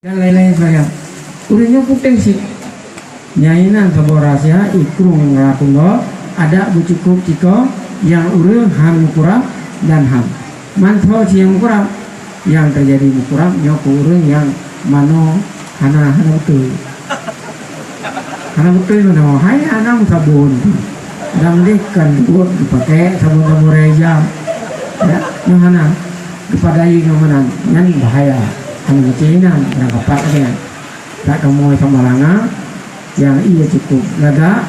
dan lain-lain sebagainya. Urangnya putih sih. Nyainan sebuah rahasia ikrung ngelakuno ada bucukup ciko yang urang ham kurang dan ham. Manto yang kurang yang terjadi kurang nyoku urang yang mano hana betul. Hana betul mano hai anam sabun. Dan dikan buat dipakai sabun reja. Ya, yang hana kepadai yang mana nyan bahaya. Hanya kecinan berapa paknya tak kamu samalangan yang iya cukup laga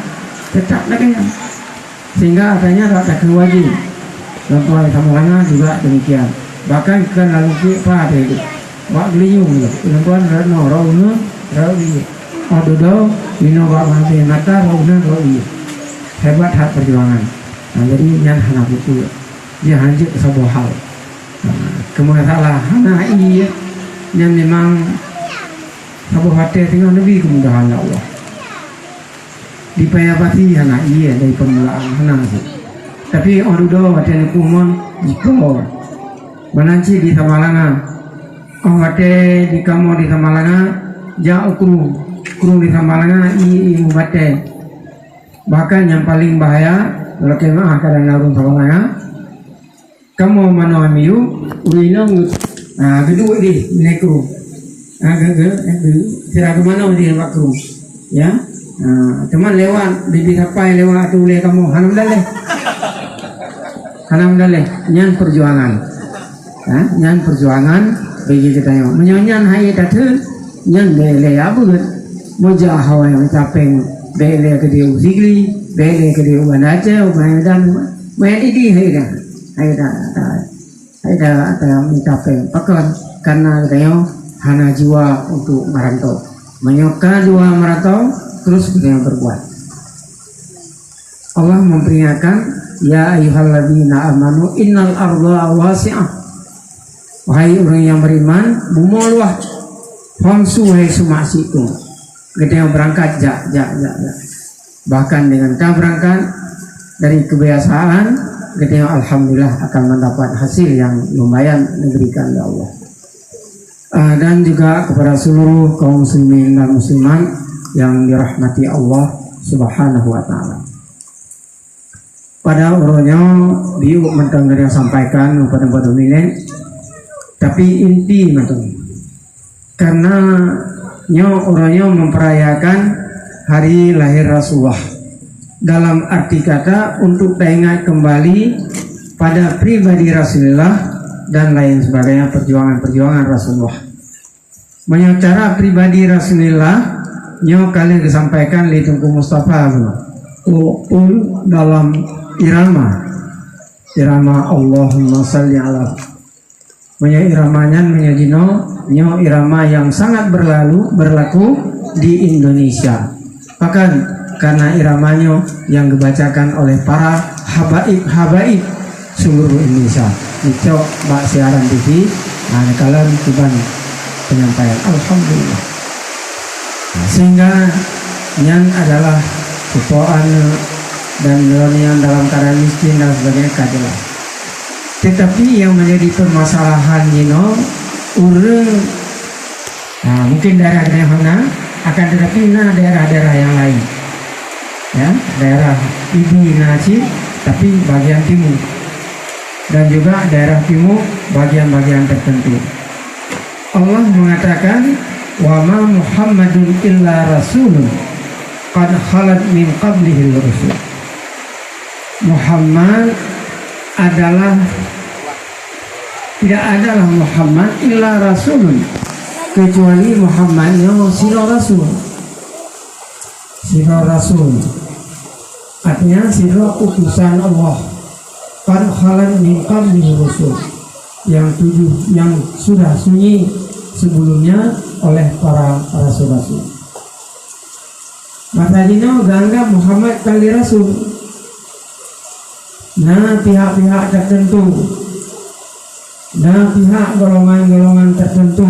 tetap lagi sehingga katanya tak kewaji dan tuan samalangan juga demikian bahkan kan lalu kita itu wak liung dan tuan rano rauna rawi adudo mino wak mati mata rauna rawi hebat hak perjuangan. Nah, jadi nyan hana itu dia hancur sebuah hal kemudian salah hana iya yang memang Abu Fatih tinggal Nabi kemudahan Allah dipayapati anak iya dari permulaan senang sih tapi orang doa Fatih kumon jika menanci di Tamalanga Fatih di kamu di Tamalanga jauh kru di Tamalanga ibu Fatih bahkan yang paling bahaya kalau kena kadang narung Tamalanga kamu mana amiu urinang kedua di nekru tidak kemana di waktu ya teman lewat bibi sampai lewat tu le kamu hanam daleh nyan perjuangan nyan perjuangan bagi kita yang menyanyian hai tatu nyan bele abut moja hawa yang capeng bele ke dia usigli bele ke dia wanaja ubadan main ini ada mencapai pakan karena katanya hana jiwa untuk merantau menyoka jiwa merantau terus kita berbuat. Allah memperingatkan ya ayyuhalladzina amanu innal arda wasi'ah wahai orang yang beriman bumi luas famsu hai sumasikum kita yang berangkat bahkan dengan kita berangkat dari kebiasaan kita alhamdulillah akan mendapat hasil yang lumayan diberikan oleh Allah. Dan juga kepada seluruh kaum muslimin dan muslimat yang dirahmati Allah Subhanahu wa taala. Pada orangnya biu mentang dari yang sampaikan pada dominen tapi inti mentang karena orangnya memperayakan hari lahir Rasulullah dalam arti kata untuk teringat kembali pada pribadi Rasulullah dan lain sebagainya perjuangan Rasulullah. Menyacara pribadi Rasulullah nyo kali disampaikan li Tunku Mustafa dalam irama Allahumma salli ala iramanya menyajino nyo irama yang sangat berlaku di Indonesia bahkan karena iramanya yang dibacakan oleh para habaib seluruh Indonesia. Itu Mbak siaran TV. Nah, kalian tuban penyampaian. Alhamdulillah. Nah, sehingga yang adalah kepoan dan yang dalam keadaan miskin dan sebagainya kajelah. Tetapi yang menjadi permasalahan mungkin daerah-daerah mana akan tetapi daerah-daerah yang lain. Ya, daerah Ibi Nasi tapi bagian timur dan juga daerah timur bagian-bagian tertentu. Allah mengatakan wa ma Muhammadun illa rasulun qad khalat min qablihi rusul. Muhammad tidak adalah Muhammad illa rasulun kecuali Muhammad yang siro rasul artinya siro utusan Allah qad khalat min qablihi rusul yang sudah sunyi sebelumnya oleh para rasul. Maka dino ganggap Muhammad kali rasul. Nah pihak-pihak tertentu, pihak golongan-golongan tertentu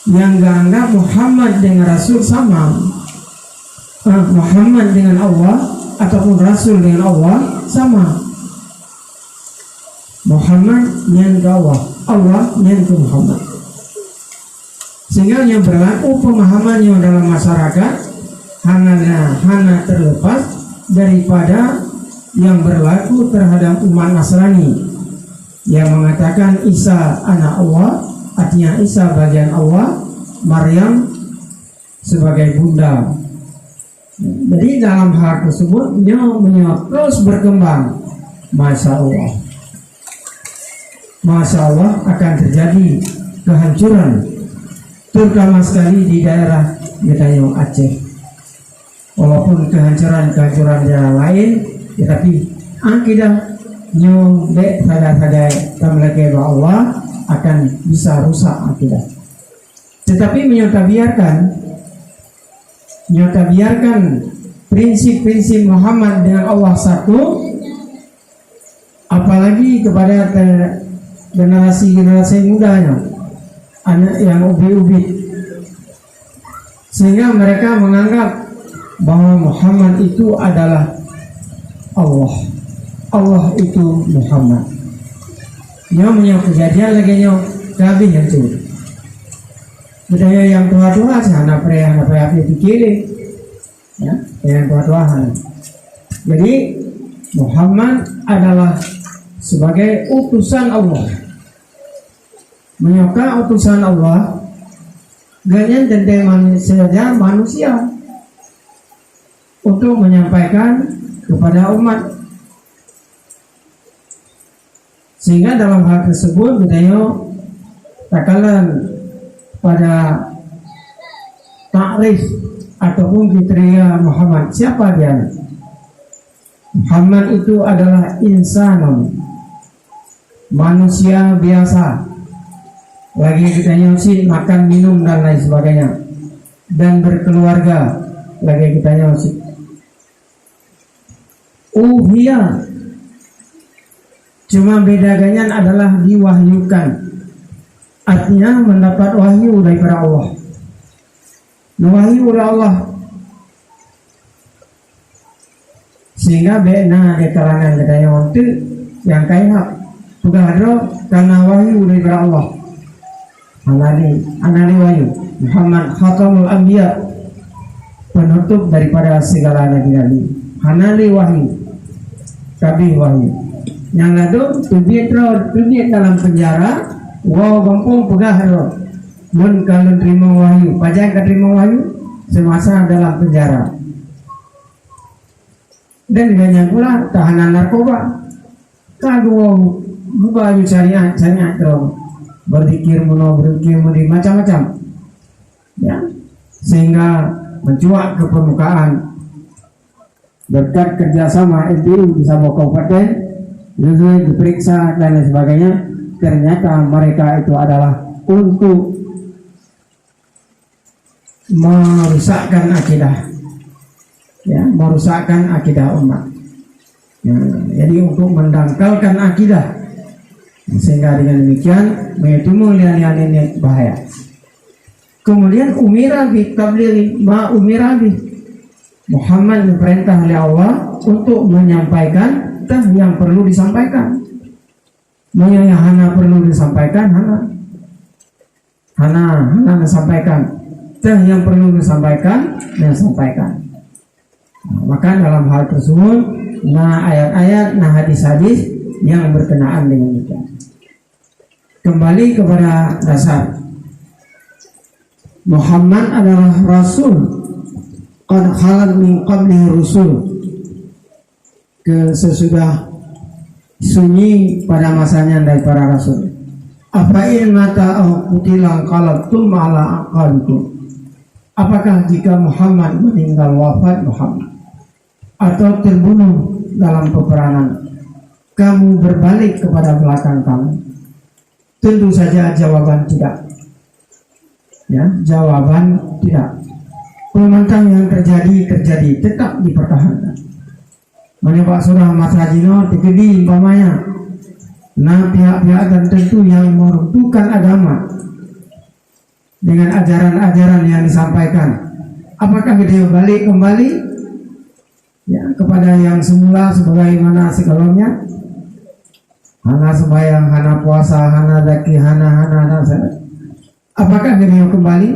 yang ganggap Muhammad dengan rasul sama. Muhammad dengan Allah ataupun Rasul dengan Allah sama. Muhammad nyan ke Allah, Allah nyan ke Muhammad. sehingga yang berlaku pemahamannya dalam masyarakat hana terlepas daripada yang berlaku terhadap umat Nasrani yang mengatakan Isa anak Allah, artinya Isa bagian Allah, Maryam sebagai bunda. Jadi dalam hal tersebut dia terus berkembang. Masya Allah akan terjadi kehancuran, terutama sekali di daerah Gedayung Aceh. Walaupun kehancuran daerah lain, tetapi akidah nyobek sagai tamlake Allah akan bisa rusak akidah. Tetapi nyata biarkan prinsip-prinsip Muhammad dengan Allah satu, apalagi kepada generasi mudanya, anak yang ubi-ubi, sehingga mereka menganggap bahwa Muhammad itu adalah Allah, Allah itu Muhammad. Dia punya kejadian lagi kabeh yang itu. Budaya yang tua-tua sana prea pikir, ya, yang tua-tua. Jadi Muhammad adalah sebagai utusan Allah. Menyokong utusan Allah, ganyan tentang manusia untuk menyampaikan kepada umat. Sehingga dalam hal tersebut budaya takalan pada takrif ataupun kriteria Muhammad, siapa dia? Muhammad itu adalah insanun, manusia biasa, lagi kita nyusin, makan, minum dan lain sebagainya, dan berkeluarga, lagi kita nyusin. Uhiya, cuma bedanya adalah diwahyukan, artinya mendapat wahyu daripada Allah. Wahyu dari Allah, sehingga benar di kalangan kita yang waktu yang kaya sudah ada karena wahyu daripada Allah. Anali wahyu. Muhammad khatamul anbiya, penutup daripada segala nabi-nabi. Anali wahyu, kabeh wahyu. Yang lalu tubiat dalam penjara. Wow, gampang pegah loh. Mun kalau terima wahyu, pajak terima wahyu semasa dalam penjara. Dan banyak pula tahanan narkoba. Kalau buka syariat terus berzikir mudi macam-macam, ya, sehingga mencuat ke permukaan berkat kerjasama NPU di Sabah Kabupaten, diperiksa dan lain sebagainya. Ternyata mereka itu adalah untuk merusakkan akidah, ya, merusakkan akidah umat. Ya, jadi untuk mendangkalkan akidah, sehingga dengan demikian itu mulia ini bahaya. Kemudian umirabi tabligh ma umirabi, Muhammad diperintah oleh Allah untuk menyampaikan yang perlu disampaikan. Yang hana perlu disampaikan, hana disampaikan. Yang perlu disampaikan, sampaikan. Maka dalam hal tersebut, ayat-ayat, hadis-hadis yang berkenaan dengan itu. Kembali kepada dasar, Muhammad adalah Rasul, qad khalat min qablihi rusul, sesudah sunyi pada masanya dari para rasul. Apa in mata au kutilang qalabtum ala aqalikum, apakah jika Muhammad meninggal wafat Muhammad atau terbunuh dalam peperangan, kamu berbalik kepada belakang kamu? Tentu saja jawaban tidak. Ya, jawaban tidak. Pembantang yang terjadi tetap dipertahankan. Menyebab surah Masajino tegedi umpamanya. Nah, pihak-pihak tertentu yang meruntuhkan agama dengan ajaran-ajaran yang disampaikan, apakah dia balik kembali, ya, kepada yang semula sebagaimana sebelumnya? Hana sembahyang, hana puasa, hana zaki, hana Apakah beliau kembali?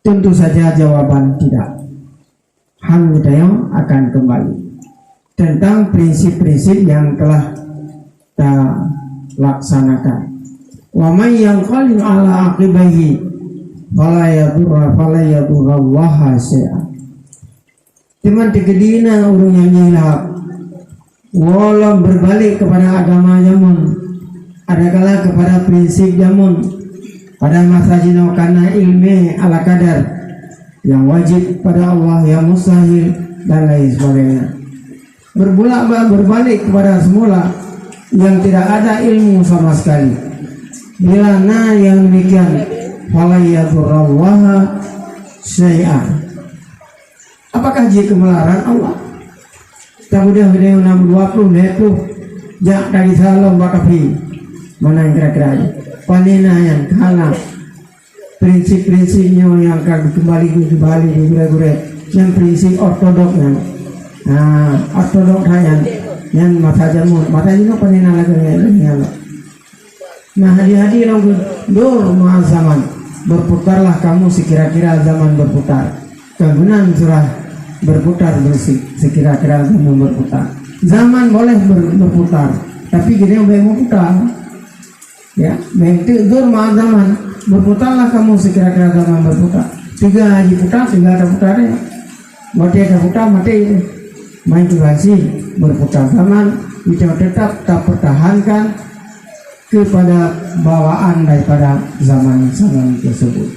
Tentu saja jawaban tidak. Beliau akan kembali tentang prinsip-prinsip yang telah kita laksanakan. Wa may yanqalib ala aqibaihi fala yadurra Allah syai'a. Teman tegedina urang yang hilap walau berbalik kepada agama jamun, adakala kepada prinsip jamun pada masa jino karena ilmu ala kadar yang wajib pada Allah, yang mustahil dan lain sebagainya. Berbalik kepada semula yang tidak ada ilmu sama sekali. Bila yang demikian fala yadurrallaha syai'a. Apakah jika melarang Allah? Kemudian video 620 itu jak dari salom bakapi mana yang kira-kira panina yang kalah prinsip-prinsipnya yang akan kembali digure-gure yang prinsip ortodoknya. Ortodok yang mata jamu panina lagi. Nah hadi-hadi lagu dur ma zaman berputarlah kamu sekira-kira zaman berputar. Kegunaan surah berputar sekira-kira zaman berputar. Zaman boleh berputar, tapi gini yang mau putar. Ya, dur ma zaman berputarlah kamu sekira-kira zaman berputar. 3 hari putar, 3 ada putarnya. Mati ada putar, mati main durasi berputar zaman kita tetap pertahankan kepada bawaan daripada zaman tersebut.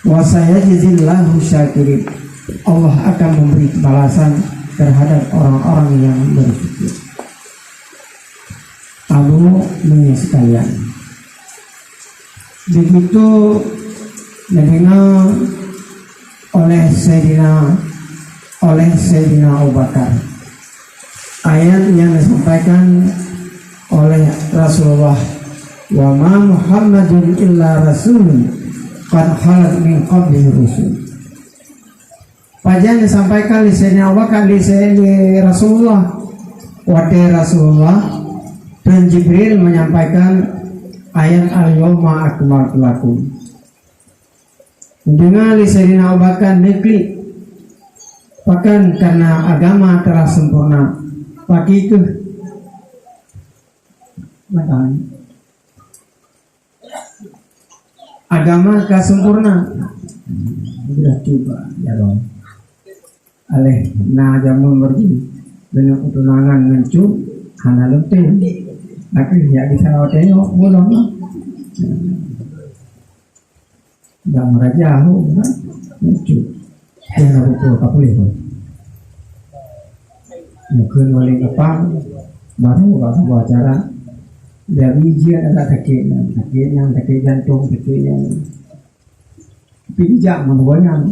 Wa sayajzillahu syakirin. Allah akan memberi balasan terhadap orang-orang yang bersyukur. Abu sekalian, begitu didengar oleh Sayyidina Abu Bakar ayat yang disampaikan oleh Rasulullah, wa ma Muhammadun illa rasulun qad khalat min qablihi rusul. Pajan disampaikan di sini Abu Bakar di Rasulullah, wahai Rasulullah, dan Jibril menyampaikan ayat al-yawma akmaltu lakum. Dengan di sini Abu Bakar negeri, bahkan karena agama telah sempurna, pagi itu agama telah sempurna. Sudah coba ya dong. Aleh na jamun berdi dengan utunangan mencu hana lenting tapi ya bisa tengok bolong dah meraja ho mencu yang aku tak boleh mungkin oleh apa baru buat acara dari dia ada sakit jantung sakit yang pijak menuanya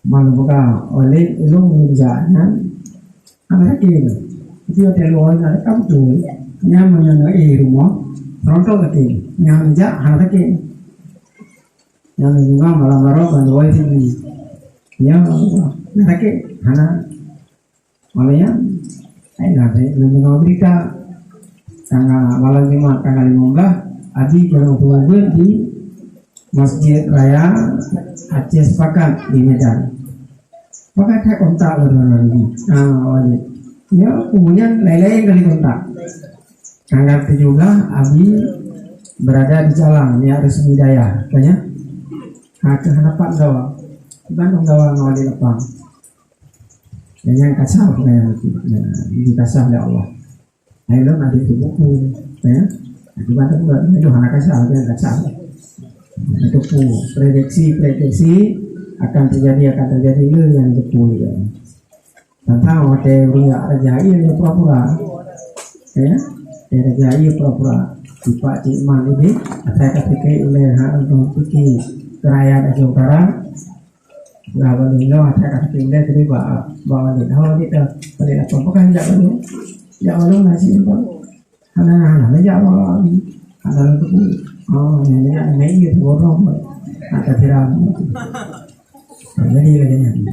malu buka oleh ilmu menjana anak ini dia terlalu nak kampung yang menyenangi rumah rontok lagi yang menjak anak ini yang juga malam-malam bantuan sini yang lagi anak malaya nanti mengenal berita tanggal 15 Adi kalau hubungan di Masjid Raya Aceh Sepakat di Medan. Maka saya kontak orang lagi. Ya, kemudian lain-lain kali kontak. Tanggal 17 Abi berada di jalan ya resmi daya, katanya. Harapan gawa. Bandung gawa ngawali lepang. Yang kasar kayak dikasah oleh Allah. Ayo nanti itu buku, ya. Di Bandung itu anak kasar, yang kasar. Itu prediksi akan terjadi itu yang betul ya. Tentang teori Rajai yang pura-pura, ya, Rajai pura-pura. Pak Cik Man ini saya ketika oleh hal untuk pergi kerajaan Aceh Utara, lawan ini saya ketika tadi bawa di hal kita pada apa bukan tidak boleh, tidak boleh nasi itu, anak-anak jawab, anak itu. Oh, ini itu borong, ada tiram. Jadi begini,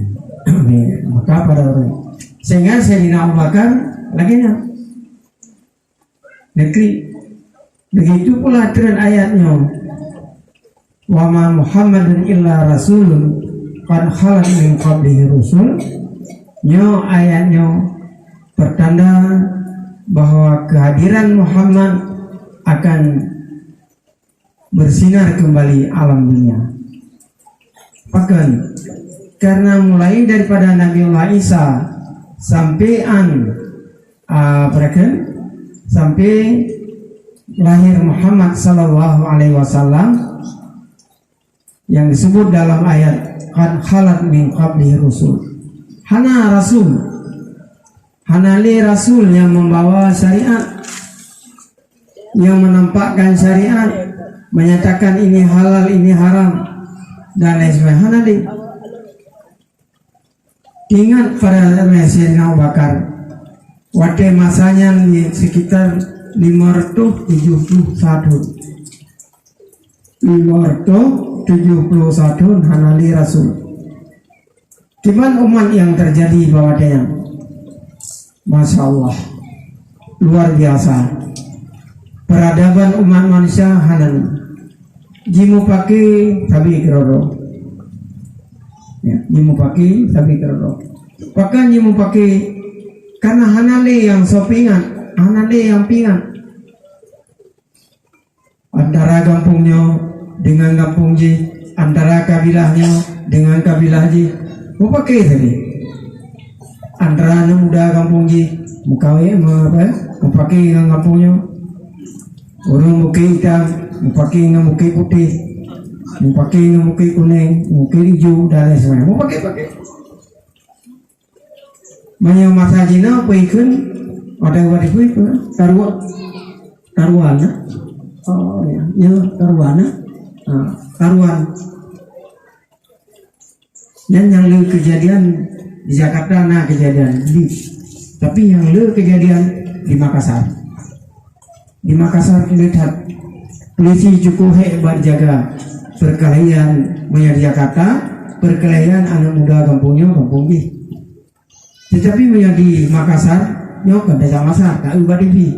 maka pada orang sehingga Sayyidina Abu Bakar lagi negeri begitu pula turun ayatnya wa ma Muhammadun illa rasulun qad khalat min qablihi rusul. Nyo ayatnya pertanda bahwa kehadiran Muhammad akan bersinar kembali alam dunia. Bahkan karena mulai daripada Nabiullah Isa sampai sampai lahir Muhammad sallallahu alaihi wasallam yang disebut dalam ayat qad khalat min qablihi rusul. Hana rasul, hanali rasul yang membawa syariat, yang menampakkan syariat, menyatakan ini halal, ini haram, dan lain sebagainya. Hanali. Ingat pada Sayyidina Abu Bakar, waktu masanya di sekitar 571 hanali rasul. Cuman umat yang terjadi bawadanya, Masya Allah, luar biasa. Peradaban umat manusia hanan jimu pakai tabi keroro, ya, jimu pakai tabi keroro. Bahkan jimu pakai karena hanale yang sopingan, hanale yang pingan. Antara kampungnya dengan kampung ji, antara kabilahnya dengan kabilah ji. Mau pakai tadi antara anak muda kampung ji mukawe mau pakai dengan kampungnya, orang mukai hitam mau pakai dengan mukai putih, mau pakai dengan mukai kuning, mukai hijau dan lain sebagainya. Mau pakai banyak masa jina apa ikun ada wadah itu taruhan. Oh ya taruhan. Dan yang lu kejadian di Jakarta, nah kejadian tapi yang lu kejadian di Makassar. Di Makassar lihat polisi cukup hebat jaga perkelahian di Jakarta, perkelahian anak muda kampungnya kampung bi. Tetapi di Makassar, nyok ada sama Makassar, tak ubah di.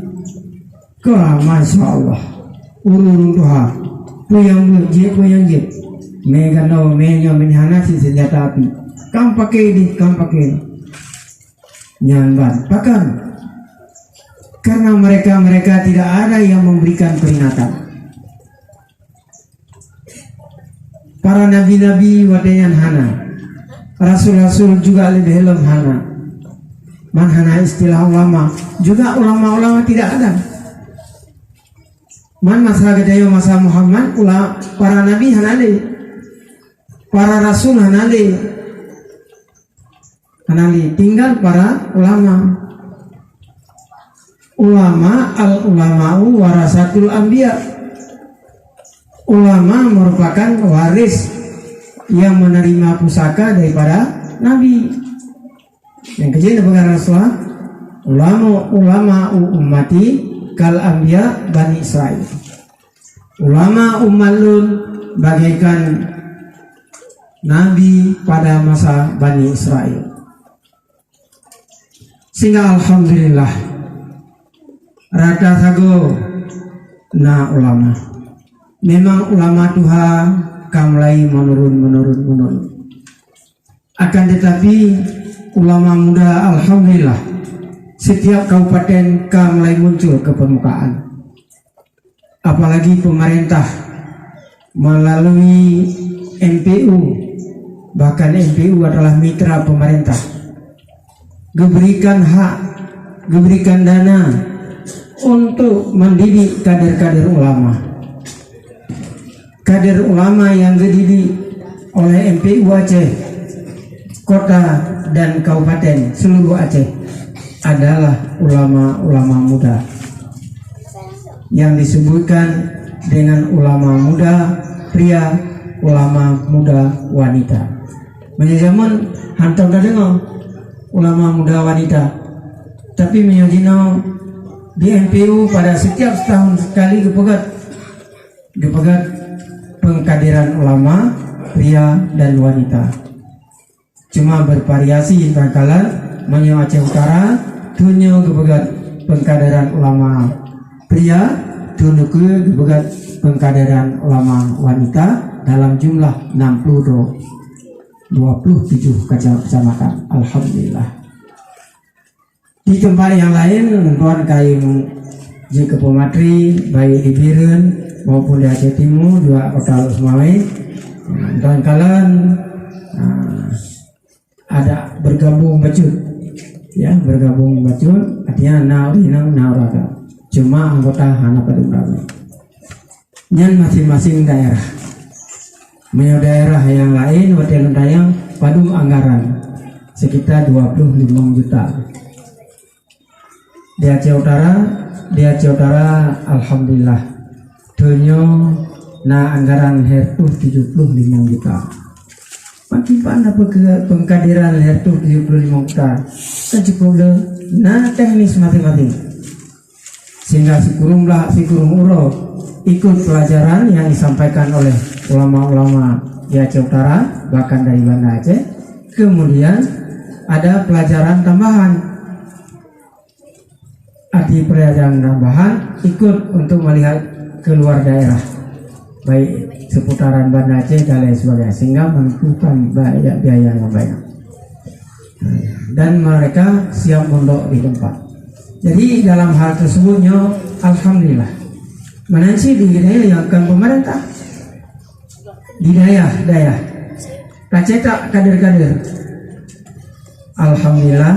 Kau Masya Allah, urun Tuhan, puyang je. Mega no menyo menhana si senjata api. Kam pakai nyangban. Bahkan karena mereka tidak ada yang memberikan peringatan. Para nabi-nabi wadeyan hana, rasul-rasul juga lebih helm hana. Manhana istilah ulama, juga ulama-ulama tidak ada. Man masa gedayo masa Muhammad para nabi hanale. Para rasul hanali, tinggal para ulama. Al-ulama'u warasatul anbiya. Ulama merupakan waris yang menerima pusaka daripada nabi. Yang kejadian dengan Rasulullah, ulama ummati kal anbiya Bani Israel. Ulama umalun bagaikan nabi pada masa Bani Israel. Sehingga alhamdulillah rata sago na ulama. Memang ulama Tuhan kamlai menurun. Akan tetapi ulama muda alhamdulillah setiap kabupaten kamlai muncul ke permukaan. Apalagi pemerintah melalui MPU. Bahkan MPU adalah mitra pemerintah, diberikan hak, diberikan dana untuk mendidik kader-kader ulama. Kader ulama yang dididik oleh MPU Aceh, kota dan kabupaten seluruh Aceh adalah ulama-ulama muda yang disebutkan dengan ulama muda pria, ulama muda wanita. Menjajaman hantar dengar ulama muda wanita, tapi menyajino di MPU pada setiap setahun sekali dipegat pengkaderan ulama pria dan wanita. Cuma bervariasi kadang-kala menyo Aceh Utara tunyo kepegat pengkaderan ulama pria, tunuku begat pengkaderan ulama wanita dalam jumlah 27 kecamatan. Alhamdulillah. Di tempat yang lain tuan kain jika pematri baik di Biren maupun di Aceh Timur juga bakal semai. Dan kalian ada bergabung bacut, ya bergabung bacut artinya nauraga cuma anggota hana padumraga. Nyan masing-masing daerah. Menyo daerah yang lain hotel dayang padum anggaran sekitar 25 juta. Di Aceh Utara alhamdulillah donyo na anggaran hertu 75 juta. Makin pada pengkaderan hertu 75 juta. Cukup na teknis masing-masing. Sehingga si kurung uro ikut pelajaran yang disampaikan oleh ulama-ulama di Aceh Utara bahkan dari Banda Aceh. Kemudian ada pelajaran tambahan. Arti pelajaran tambahan ikut untuk melihat keluar daerah baik seputaran Banda Aceh dan lain sebagainya sehingga membutuhkan biaya yang banyak dan mereka siap mondok di tempat. Jadi dalam hal tersebutnya alhamdulillah menansi dilayangkan pemerintah di daerah tak cetak kader-kader. Alhamdulillah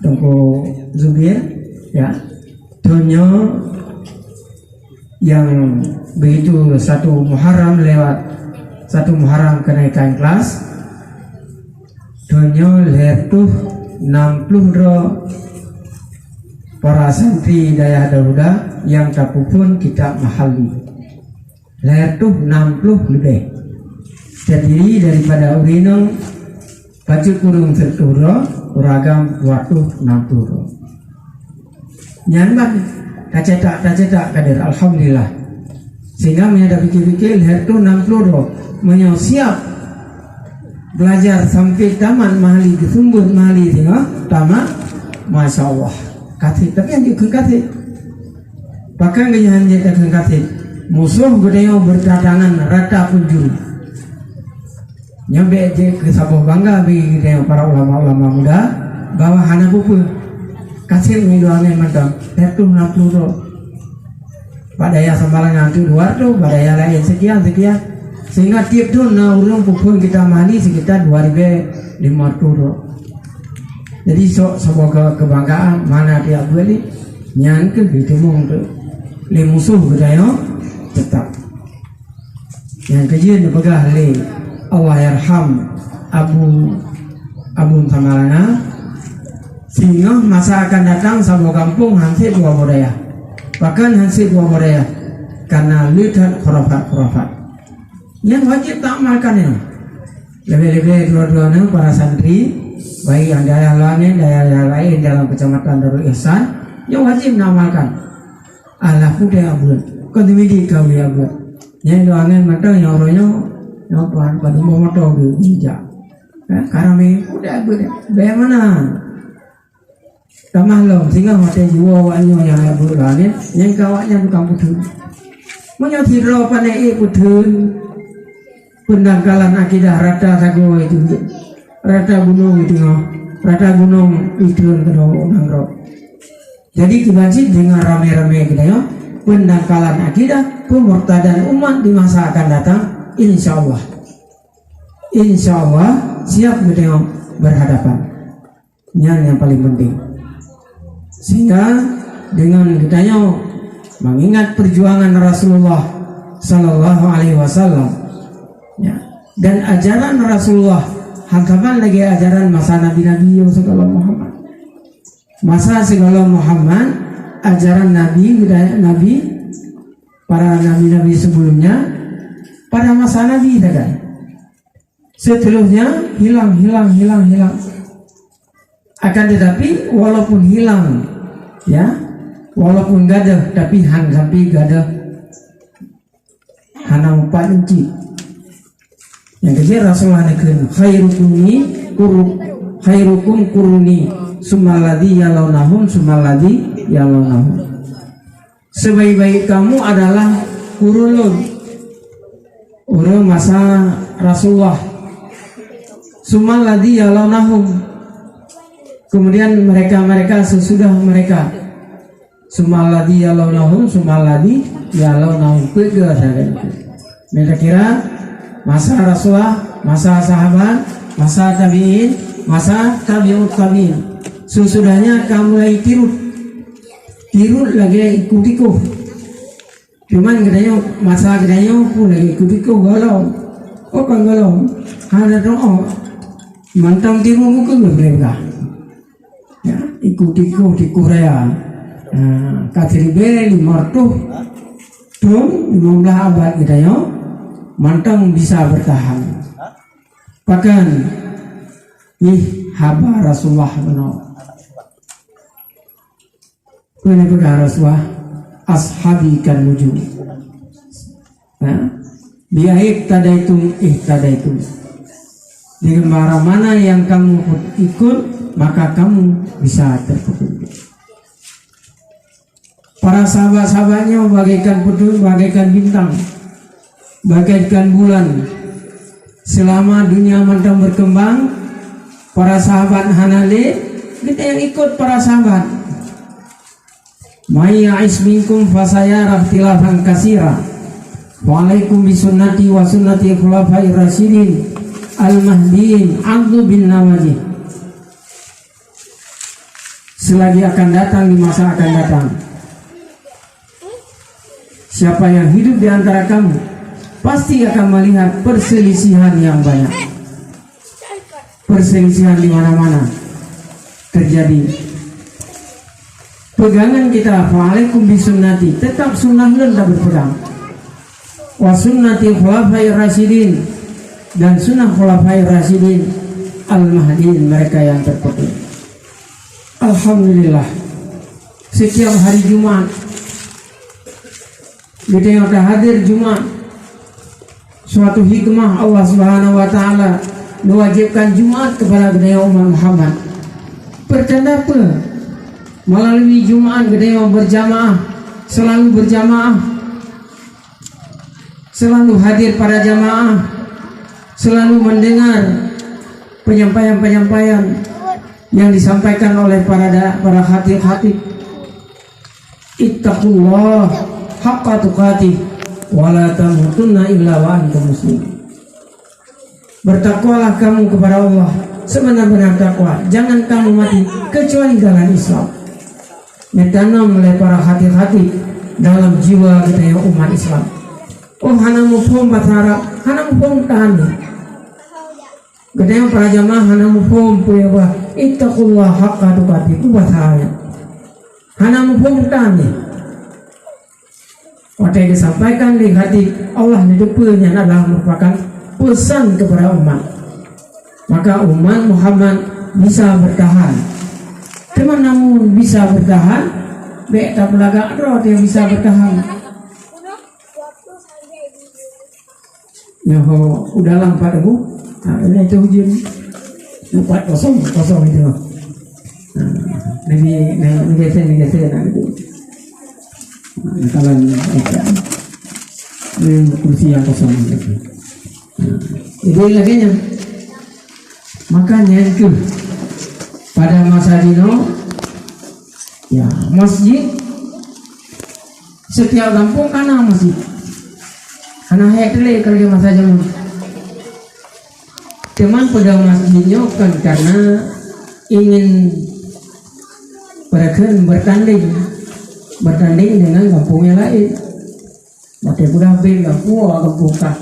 Tengku Zubir ya donyo yang begitu satu Muharram lewat satu Muharram kenaikan kelas donyo lertuh 60 para santri daya Daruda yang tapupun kitab mahali lertuh 60 lebih terdiri daripada urinong baju kurung terturo uragam waktu 60 nyanbat tak cetak kader alhamdulillah sehingga menyadap pikir-pikir lertuh 60 siap belajar sampai tamat mahali disumbut mahali sehingga tamat masya Allah katib tapi yang juga katib bahkan kenyahan jika katib musuh gedenya berdatangan rata penjuru nyampe je ke sabuh bangga bagi para ulama-ulama muda bahwa hana buku kasih miluangan mantap lertuh 60 padaya sambalan nanti luar tuh padaya lain sekian sehingga tiap tuh urung pupun kita mahali sekitar 2.500. Jadi sebuah kebanggaan mana tiap beli nyangke ditemu untuk le musuh budaya tetap yang kejian dipegah le Allah yarham Abu Tamalana sehingga masa akan datang sebuah kampung hansip dua budaya bahkan hansip dua budaya karena lihat khurafat yang wajib tak makannya lebih-lebih dua-duanya para santri baik yang daerah lain dalam kecamatan Darul Ihsan yang wajib mengamalkan Allah putih abun kontimidi kau ya abun yang doangan mata yang orangnya yang pada motor bijak karena udah abun bagaimana tamah sehingga mata jiwa wanyo yang abun doangan yang kawaknya bukan putih menyotiro panai putih pendangkalan akidah rata sago itu rata gunung itu nangro. Jadi kibansi dengan rame-rame kita ya pendangkalan akidah pemurtadan umat di masa akan datang insya Allah siap kita berhadapan yang paling penting sehingga dengan kita mengingat perjuangan Rasulullah Sallallahu Alaihi Wasallam ya, dan ajaran Rasulullah hantaman lagi ajaran masa Nabi segala Muhammad masa segala Muhammad ajaran Nabi para nabi sebelumnya pada masa Nabi kan seterusnya hilang akan tetapi walaupun hilang ya walaupun gadah tapi sampai gadah hana 4 inci yang kedua Rasulullah nekun khairukum kuruni sumalladhi yalawnahum sebaik-baik kamu adalah kurun masa Rasulullah. Sumal ladzi yalawnahum, kemudian mereka sesudah mereka. Sumal ladzi yalawnahum, mereka kira masa Rasulullah, masa sahabat, masa tabi'in, masa tabi'ut tabi'in. Sesudahnya kamu mulai tirut lagi ikut-ikut. Cuman masa gedanya pun lagi ikut-ikut galau. Oh kan galau. Ada doa. Mantang tiru muka mereka. Ya, ikut-ikut di Korea. Katri bere di martuh. Tuh 15 abad gedanya. Mantang bisa bertahan. Bahkan haba Rasulullah benar. Benar Rasulullah ashabi kan nujum. Biaik tadaitum ihtadaitum. Di mana yang kamu ikut, maka kamu bisa terpetunjuk. Para sahabat-sahabatnya bagaikan petunjuk, bagaikan bintang, bagaikan bulan. Selama dunia mantap berkembang, para sahabat hanale, kita yang ikut para sahabat. May ya'is minkum fasayara ikhtilafan katsira. Wa alaikum bisunnati wa sunnati khulafa'ir rasyidin al-mahdiin 'addu bin nawajih. Selagi akan datang, di masa akan datang, siapa yang hidup di antara kamu pasti akan melihat perselisihan yang banyak. Perselisihan di mana-mana terjadi. Pegangan kita, waalaikum bisunnati, tetap sunnah dan berpegang. Wa sunnati khulafair rasyidin, dan sunnah khulafair rasyidin al-mahdiin, mereka yang terpetunjuk. Alhamdulillah, setiap hari Jumat kita yang hadir Jumat, suatu hikmah Allah Subhanahu wa taala mewajibkan Jumat kepada gedaya umat Muhammad. Pertanda apa? Melalui Jumat gedaya berjamaah, selalu berjamaah, selalu hadir pada jamaah, selalu mendengar penyampaian-penyampaian yang disampaikan oleh para khatib-khatib. Ittaqullah haqqa tuqatih wa la tamutunna illa wa antum muslimun. Bertakwalah kamu kepada Allah sebenar-benar takwa, jangan kamu mati kecuali dalam Islam. Ditanam oleh para khatib-khatib dalam jiwa kita umat Islam. Oh, hana mufhum bahasa Arab, hana mufhum tani. Gedaya para jamaah hana mufhum puya ittaqullah haqqa tuqatih, itu bahasa Arab. Hana mufhum tani. Waktu yang disampaikan di hati Allah di depannya adalah merupakan pesan kepada umat. Maka umat Muhammad bisa bertahan. Cuman namun bisa bertahan, tak belagak roh yang bisa bertahan. Ya, udah lampat aku. Ini itu hujan 4-0 itu. Ini geser itu. Kalau ini kursi yang kosong itu. Itu lagi. Makanya itu pada masa dino, ya masjid setiap kampung kana masjid. Karena hekle kalau masa zaman. Cuman pada masjidnya kan karena ingin bertanding dengan kampung yang lain. Maka sudah bel kampung kah.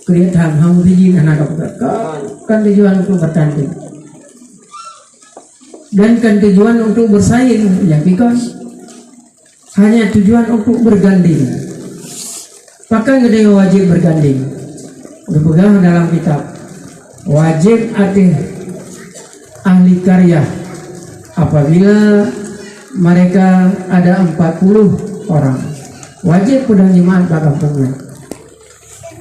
Kelihatan hamu dijin anak kan tujuan untuk bertanding. Dan kan tujuan untuk bersaing, ya kan hanya tujuan untuk berganding. Maka gede wajib berganding. Dipegang dalam kitab, wajib ada ahli karya apabila mereka ada 40 orang, wajib pedang jemaat kampungnya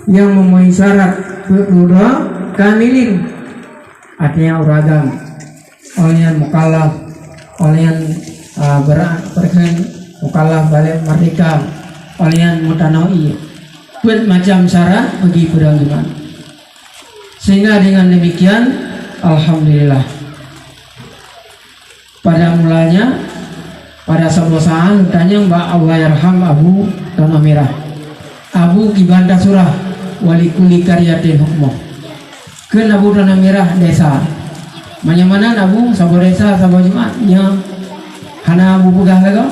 yang memenuhi syarat kedua kamilin, artinya uragam, oleh yang mukallaf, oleh yang ukalah balik merdeka olian mutanoi macam cara bagi pedang Jumat. Sehingga dengan demikian alhamdulillah pada mulanya pada sebosaan tanya Mbak Allah yarham Abu Tanah Merah Abu Gibanda Surah wali kuli karyatin hukmoh ke Abu Tanah Merah desa mana Abu sabar desa sabar Jumat nya hana Abu pegah lagu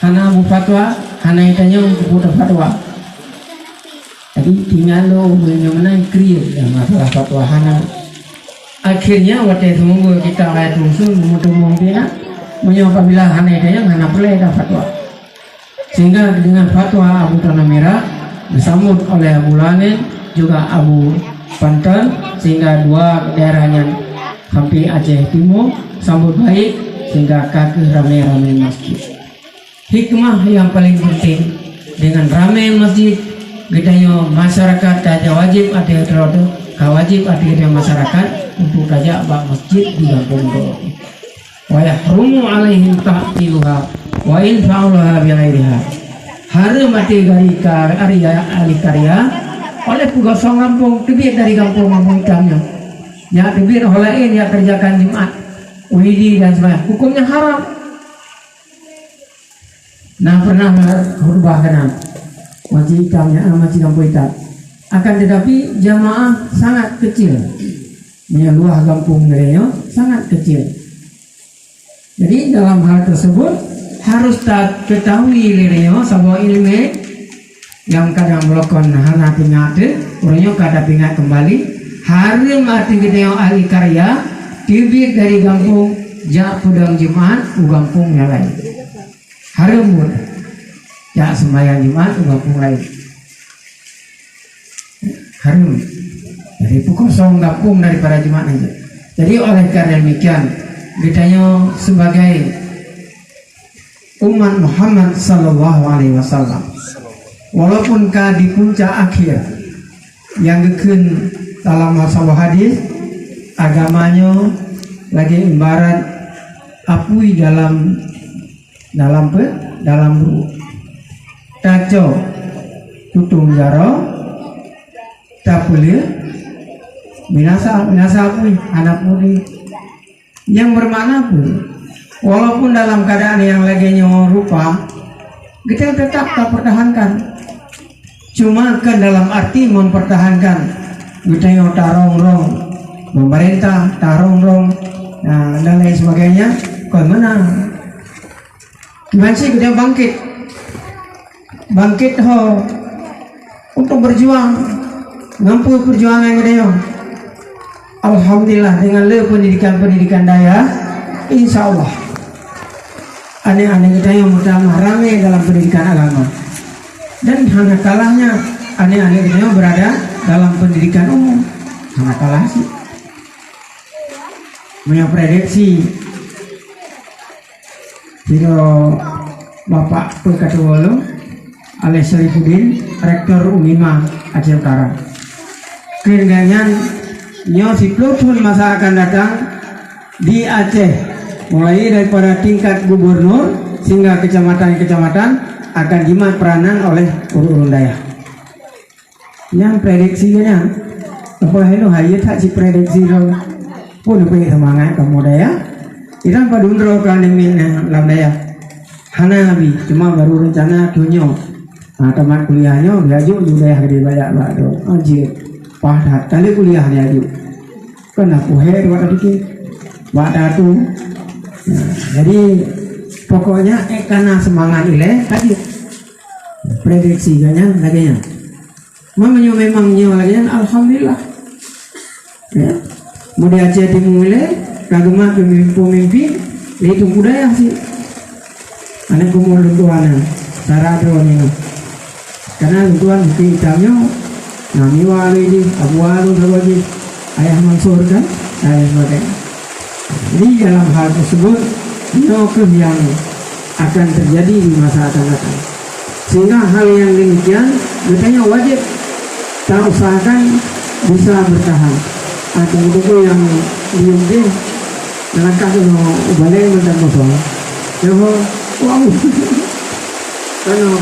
hana Abu fatwa hana itanya untuk fatwa. Jadi tinggal lo mengenai kriya yang masalah fatwa hana. Akhirnya waktu semua kita ayat musuh memotong dia menyapa bila hana itanya hana boleh ada fatwa. Sehingga dengan fatwa Abu Tanah Merah disambut oleh Abu Langit juga Abu Panten sehingga dua daerahnya hampir Aceh Timur sambut baik sehingga kaki ramai-ramai masjid. Hikmah yang paling penting dengan ramai masjid gedanya masyarakat ada wajib ada terlalu wajib ada masyarakat untuk raja bak masjid di kampung itu. Wa yahrumu alaihim ta'tiluha wa in fa'ulaha bi'airiha. Haram mati dari karya oleh pegosong kampung tebit dari kampung hitamnya. Ya tebit holain ya kerjakan Jumat, Widi dan sebagainya. Hukumnya haram. Nah pernah khutbah kena masjid hitamnya, masjid kampung hitam. Akan tetapi jamaah sangat kecil, luah kampung mereka sangat kecil. Jadi dalam hal tersebut harus tak ketahui mereka sebuah ilmu yang kadang melakukan hana pingat, orangnya kadang pingat kembali. Harum arti kita ahli karya tibit dari kampung jak pedang Jumat u kampung yang lain. Harum ya sembahyang Jumat u kampung lain. Harum. Jadi kosong kampung daripada Jumat aja. Jadi oleh karena demikian kitanya sebagai umat Muhammad sallallahu alaihi wasallam walaupun di puncak akhir yang gekun dalam masalah hadis agamanya lagi ibarat apui dalam taco tutung jaro tapulih binasa apui anak puri yang bermakna pun walaupun dalam keadaan yang lagi rupa kita tetap tak pertahankan, cuma kan dalam arti mempertahankan kita yang tarong-rong pemerintah tarong-rong dan lain sebagainya kau menang gimana sih kita bangkit untuk berjuang mampu perjuangan kita. Alhamdulillah dengan pendidikan daya insya Allah aneh-aneh kita yang pertama ramai dalam pendidikan agama dan hanya kalahnya aneh-aneh kita yang berada dalam pendidikan umum hanya kalah sih punya prediksi video Bapak Ketua Lo alias Syarifuddin Rektor Unima Aceh Utara keringannya si plutun masa akan datang di Aceh mulai daripada tingkat gubernur sehingga kecamatan-kecamatan akan dimat peranan oleh urun daya yang prediksinya apa itu hayat tak si prediksi lo pun lebih semangat kamu daya kita pada undro kan demi lam daya hana nabi cuma baru rencana tunyo teman kuliahnya diaju juga gede banyak bado anjir padat kali kuliahnya aju kena puhe dua tadi wadah tuh jadi pokoknya karena semangat ile tadi prediksi ganya lagi mamanya memang nyawa lagi alhamdulillah ya muda Aceh Timur ile kaguma pemimpin itu budaya sih anak kumul luntuan cara ini karena luntuan bukti hitamnya nami wali di abu walu sebagai ayah Mansur kan ayah sebagainya. Jadi dalam hal tersebut nokeh yang akan terjadi di masa akan datang sehingga hal yang demikian katanya wajib kita usahakan bisa bertahan atau itu yang diumumkan dalam kasus balik dan kosong jadi wow anu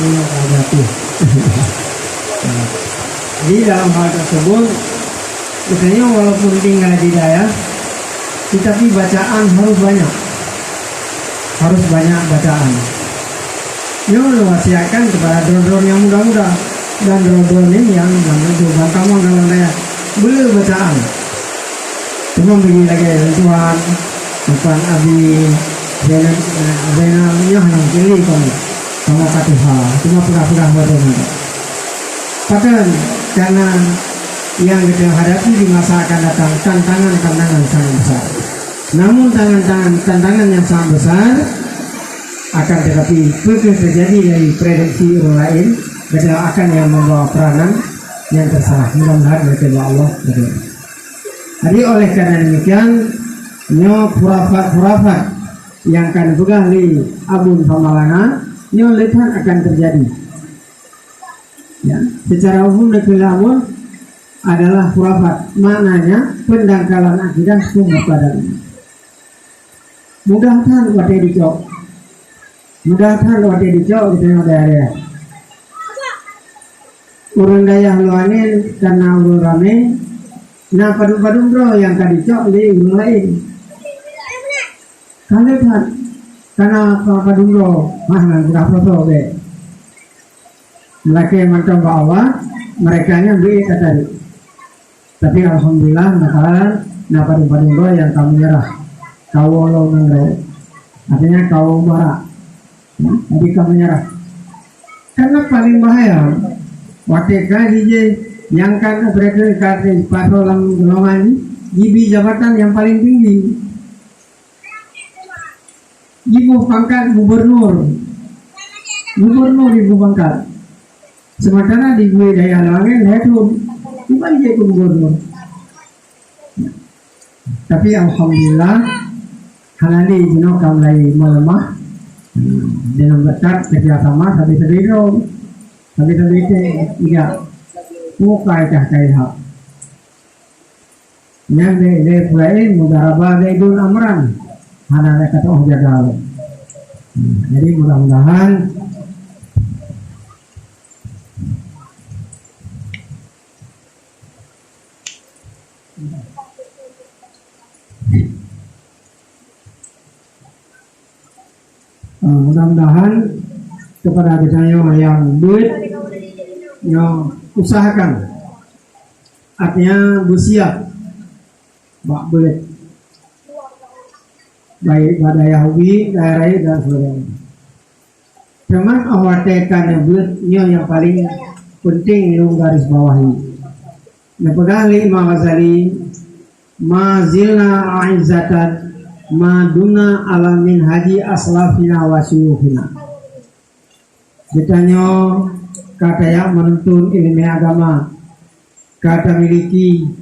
doa hadapi. Di dalam hal tersebut, misalnya walaupun tinggal di daerah, tetapi bacaan harus banyak bacaan. Ini wasiatkan kepada drone yang muda-muda dan drone ini yang bantaman dalam daerah boleh bacaan. Cuma bagi lagi Tuhan, bukan abi Zainalnya yang pilih kamu katiha, cuma pura-pura bacaan. Padahal karena yang kita hadapi di masa akan datang tantangan sangat besar. Namun tantangan yang sangat besar akan tetapi terjadi dari prediksi orang lain, dan akan yang membawa peranan yang tersalah. Mudah-mudahan dari Allah. Jadi oleh karena demikian, nyo purafat yang akan pegang di abun pamalana, nyo lihat akan terjadi. Ya, secara umum negeri Lampung adalah khurafat, maknanya pendangkalan akidah pembukaan. Mudah-mudahan wadah dicok di tengah daerah. Urang daya luanin karena urang rame, nah padu-padu bro yang kadicok di urang lain. Kalian karena padu bro, mah berapa bro be? Mereka yang macam Allah, mereka nya beri tadi. Tapi alhamdulillah nah padu-padu yang kamu nyerah, kau lo nanggai, artinya kau marah, jadi kamu nyerah. Karena paling bahaya, waktu DJ yang kan mereka kata patrolan golongan GB jabatan yang paling tinggi, ibu pangkat gubernur ibu pangkat. Sementara di gue daya langit itu bukan dia gubernur. Tapi alhamdulillah halali jino kam lagi melemah dengan berkat kerjasama tapi tidak mukai hak. Yang de pulai mudarabah gaidul amran hana kata jagal. Jadi mudah-mudahan kepada kita yang duit yang usahakan, artinya bersiap bak belit baik pada Yahudi daerah dan sebagainya. Cuman awalkan yang belit yang paling penting itu garis bawahi. Nah pegang Imam Ghazali mazilna aizatan maduna alamin haji aslafina wa syuyukhina. Ditanya kata yang menuntun ilmu agama, kata miliki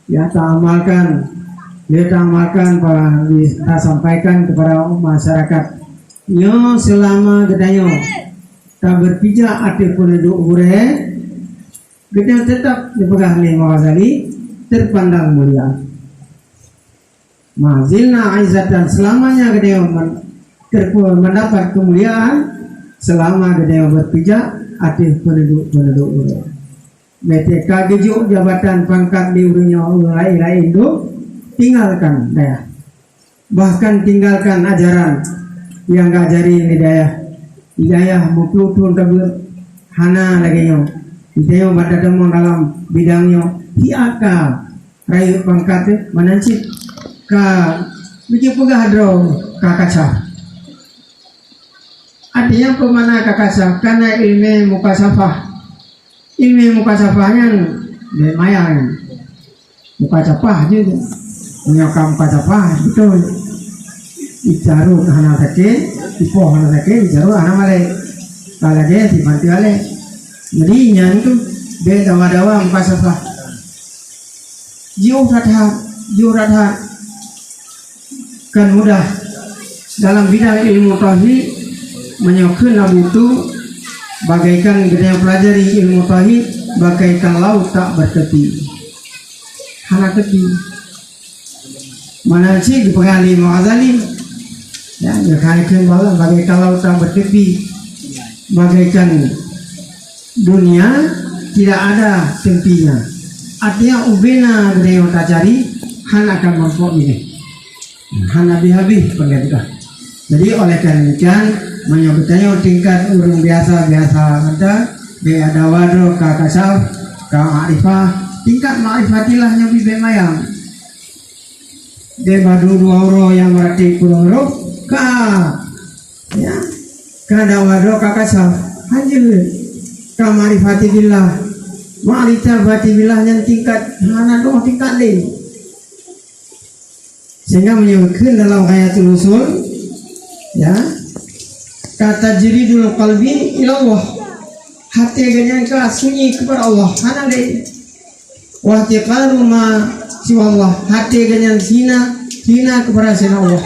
ya tak amalkan kita sampaikan kepada masyarakat. Nyo selama kita tak berpijak hati penduduk ure, kita tetap dipegang Imam Ghazali terpandang mulia. Mazilna aizatan selamanya kita mendapat kemuliaan selama kita berpijak hati penduduk ure. BTK gejuk jabatan pangkat di urunya lain itu tinggalkan daya, bahkan tinggalkan ajaran yang ngajari hidayah mutlutun kabur hana lagi hidayah pada demong dalam bidangnya hiaka rayu pangkat menancip ka bikin pegah dro ka kaca Artinya pemana kakasah karena ilmu mukasafah. Ilmu mukasafahnya lumayan. Mukasafah juga. Menyokam mukasafah itu bicara anak sakit, tipu anak sakit, bicara anak malai. Kalau dia dibantu oleh. Jadi nyan itu beda dawa mukasafah. Jiu radha kan mudah dalam bidang ilmu tauhid. Menyokun labu itu bagaikan kita yang pelajari ilmu tauhid bagaikan laut tak bertepi. Hana tepi. Mana sih dipengali Mu'adzali? Ya, berkaitan balang bagaikan laut tak bertepi. Bagaikan dunia tidak ada tepinya. Artinya ubena kita yang tak cari hana akan mampu ini. Hana habis pengertian. Jadi oleh karena demikian menyebutnya tingkat urung biasa ada be ada wado ka kasaf ka ma'rifah tingkat ma'rifatilah yang lebih mayang de badu dua oro yang berarti kurang huruf ka ya ka ada wado ka kasaf anjir ka ma'rifatillah ma'rifatillah yang tingkat mana doang tingkat lain sehingga menyebutkan dalam ayatul usul ya kata jiridul qalbi ila Allah hati ganyan ka sunyi kepada Allah hana deh wa tiqaru ma siwa Allah hati ganyan hina kepada selain Allah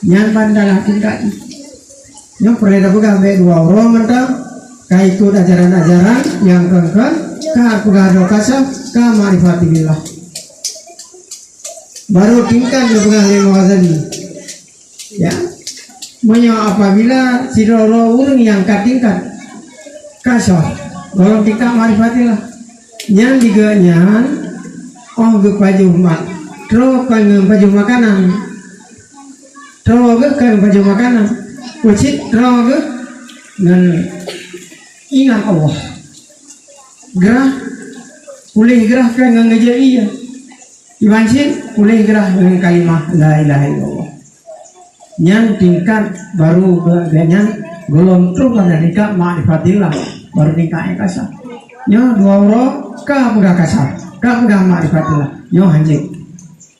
yang pandalah tingkat yang pernah pegang be dua orang mentah ka ikut ajaran-ajaran yang kengkang ka pegado kasaf ka ma'rifatillah baru tingkat pegang Imam Ghazali ya apabila si roro urung yang tingkat kasar golong tingkat marifatillah yang diganyan ge baju mak tro kan baju makanan tro ge kan baju makanan kucit tro ge dan ingat Allah gerah boleh gerah kan ngejai iya ibancin boleh gerah dengan kalimat la ilaha illallah yang tingkat baru ganyan belum terus pada tingkat ma'rifatillah baru tingkat yang kasar nyo dua orang ka mudah kasar ka mudah ma'rifatillah nyo hanjik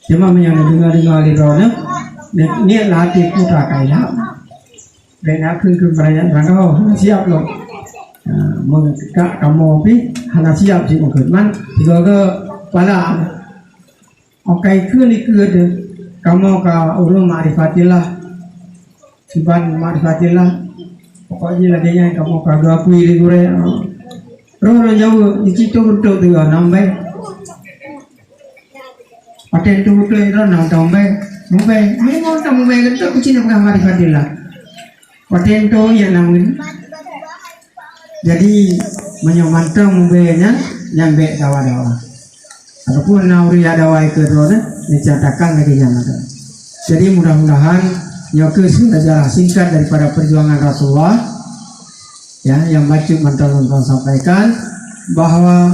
cuma menyana dengar lirona ni latih putra kaya dan aku ke perayaan rangkau siap loh mengkak kamu pi hana siap sih mungkin man juga ke pala okai ke ni ke de kamu ka urung ma'rifatillah Siban ma'rifatillah pokoknya lagi yang kamu kagak akui di gure roh jauh di situ untuk juga nambah paten tu untuk itu nambah ini mau nambah itu kucing nambah ma'rifatillah paten tu yang namun jadi menyomantang membenya yang baik dawa-dawa ataupun nauri dawa ikut roh dicatatkan lagi yang ada jadi mudah-mudahan nyoke sejarah singkat daripada perjuangan Rasulullah ya yang Bacuk Mantan sampaikan bahwa